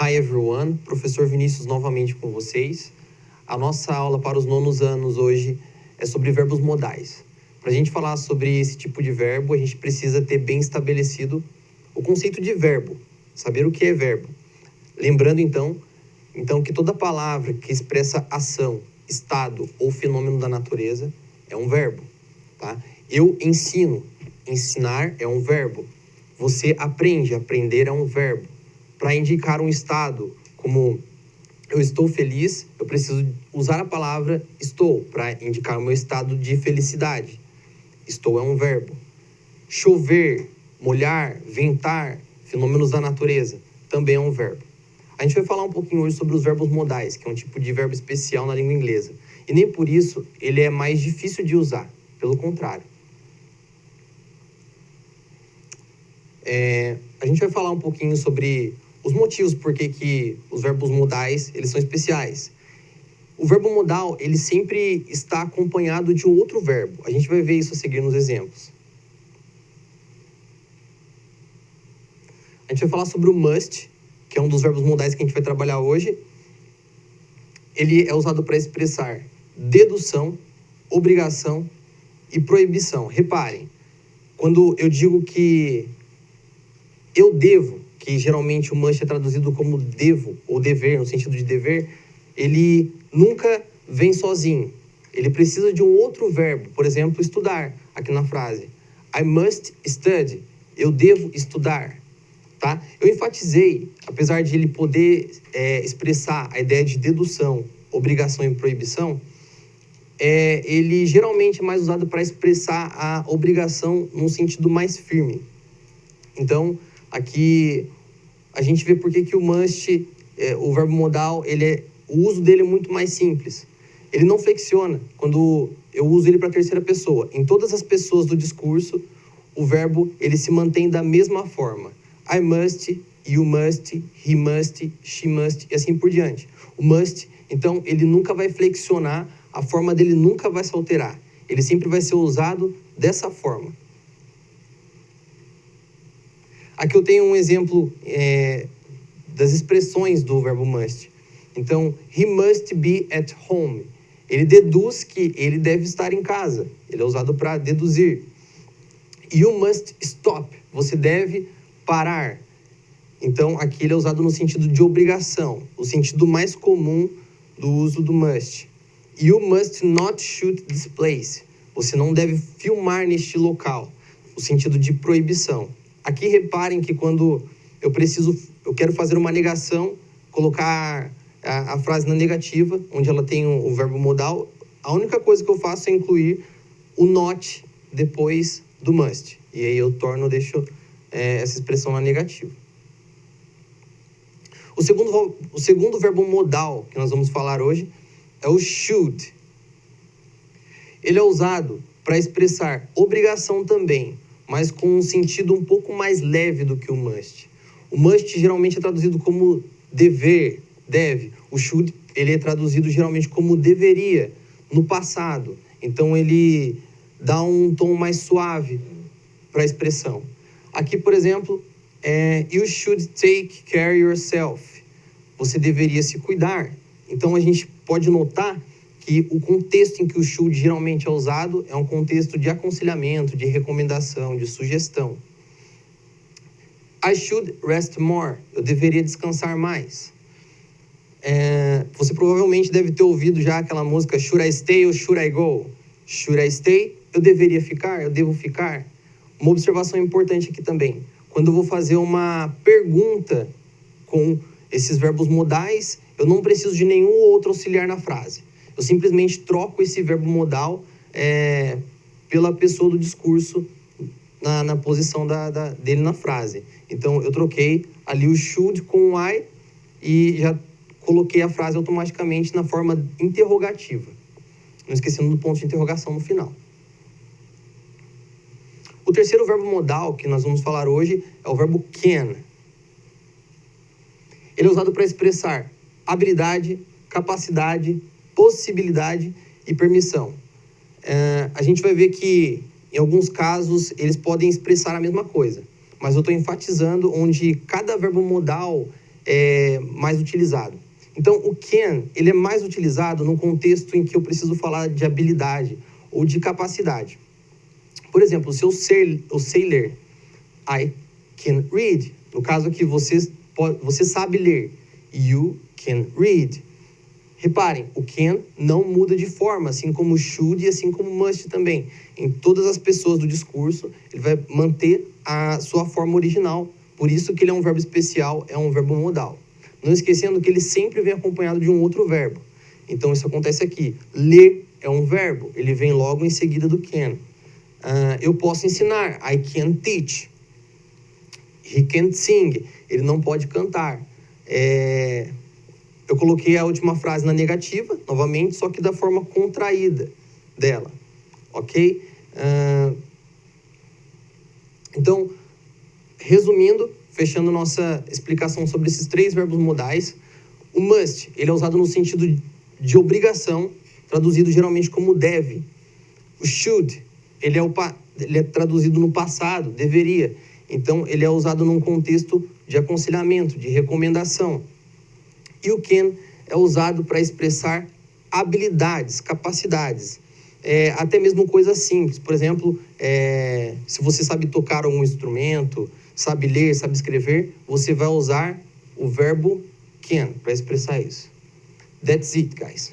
Hi everyone, professor Vinícius novamente com vocês. A nossa aula para os nonos anos hoje é sobre verbos modais. Para a gente falar sobre esse tipo de verbo, a gente precisa ter bem estabelecido o conceito de verbo, saber o que é verbo. Lembrando então que toda palavra que expressa ação, estado ou fenômeno da natureza é um verbo, tá? Eu ensino, ensinar é um verbo. Você aprende, aprender é um verbo. Para indicar um estado, como eu estou feliz, eu preciso usar a palavra estou para indicar o meu estado de felicidade. Estou é um verbo. Chover, molhar, ventar, fenômenos da natureza, também é um verbo. A gente vai falar um pouquinho hoje sobre os verbos modais, que é um tipo de verbo especial na língua inglesa. E nem por isso ele é mais difícil de usar, pelo contrário. A gente vai falar um pouquinho sobre os motivos por que os verbos modais eles são especiais. O verbo modal ele sempre está acompanhado de um outro verbo. A gente vai ver isso a seguir nos exemplos. A gente vai falar sobre o must, que é um dos verbos modais que a gente vai trabalhar hoje. Ele é usado para expressar dedução, obrigação e proibição. Reparem, quando eu digo que eu devo, que geralmente o must é traduzido como devo ou dever, no sentido de dever, ele nunca vem sozinho. Ele precisa de um outro verbo, por exemplo, estudar, aqui na frase. I must study. Eu devo estudar. Tá? Eu enfatizei, apesar de ele poder expressar a ideia de dedução, obrigação e proibição, ele geralmente é mais usado para expressar a obrigação num sentido mais firme. Então, aqui a gente vê por que o must, o verbo modal, o uso dele é muito mais simples. Ele não flexiona quando eu uso ele para a terceira pessoa. Em todas as pessoas do discurso, o verbo ele se mantém da mesma forma. I must, you must, he must, she must e assim por diante. O must, então, ele nunca vai flexionar, a forma dele nunca vai se alterar. Ele sempre vai ser usado dessa forma. Aqui eu tenho um exemplo das expressões do verbo must. Então, he must be at home. Ele deduz que ele deve estar em casa. Ele é usado para deduzir. You must stop. Você deve parar. Então, aqui ele é usado no sentido de obrigação, o sentido mais comum do uso do must. You must not shoot this place. Você não deve filmar neste local, o sentido de proibição. Aqui reparem que quando eu quero fazer uma negação, colocar a frase na negativa, onde ela tem o verbo modal, a única coisa que eu faço é incluir o not depois do must. E aí eu deixo essa expressão na negativa. O segundo verbo modal que nós vamos falar hoje é o should. Ele é usado para expressar obrigação também, mas com um sentido um pouco mais leve do que o must. O must geralmente é traduzido como dever, deve. O should, ele é traduzido geralmente como deveria, no passado. Então, ele dá um tom mais suave para a expressão. Aqui, por exemplo, you should take care yourself. Você deveria se cuidar. Então, a gente pode notar que o contexto em que o should geralmente é usado é um contexto de aconselhamento, de recomendação, de sugestão. I should rest more. Eu deveria descansar mais. Você provavelmente deve ter ouvido já aquela música Should I stay or should I go? Should I stay? Eu deveria ficar? Eu devo ficar? Uma observação importante aqui também. Quando eu vou fazer uma pergunta com esses verbos modais, eu não preciso de nenhum outro auxiliar na frase. Eu simplesmente troco esse verbo modal pela pessoa do discurso na posição dele na frase. Então, eu troquei ali o should com o I e já coloquei a frase automaticamente na forma interrogativa. Não esquecendo do ponto de interrogação no final. O terceiro verbo modal que nós vamos falar hoje é o verbo can. Ele é usado para expressar habilidade, capacidade, possibilidade e permissão. A gente vai ver que, em alguns casos, eles podem expressar a mesma coisa, mas eu estou enfatizando onde cada verbo modal mais utilizado. Então, o can, ele é mais utilizado no contexto em que eu preciso falar de habilidade ou de capacidade. Por exemplo, se eu sei ler, I can read. No caso aqui, você sabe ler, you can read. Reparem, o can não muda de forma, assim como should e assim como must também. Em todas as pessoas do discurso, ele vai manter a sua forma original. Por isso que ele é um verbo especial, é um verbo modal. Não esquecendo que ele sempre vem acompanhado de um outro verbo. Então, isso acontece aqui. Ler é um verbo, ele vem logo em seguida do can. Eu posso ensinar, I can teach. He can't sing, ele não pode cantar. Eu coloquei a última frase na negativa, novamente, só que da forma contraída dela, ok? Então, resumindo, fechando nossa explicação sobre esses 3 verbos modais, o must, ele é usado no sentido de obrigação, traduzido geralmente como deve. O should, ele é traduzido no passado, deveria. Então, ele é usado num contexto de aconselhamento, de recomendação. E o can é usado para expressar habilidades, capacidades. Até mesmo coisas simples. Por exemplo, se você sabe tocar algum instrumento, sabe ler, sabe escrever, você vai usar o verbo can para expressar isso. That's it, guys.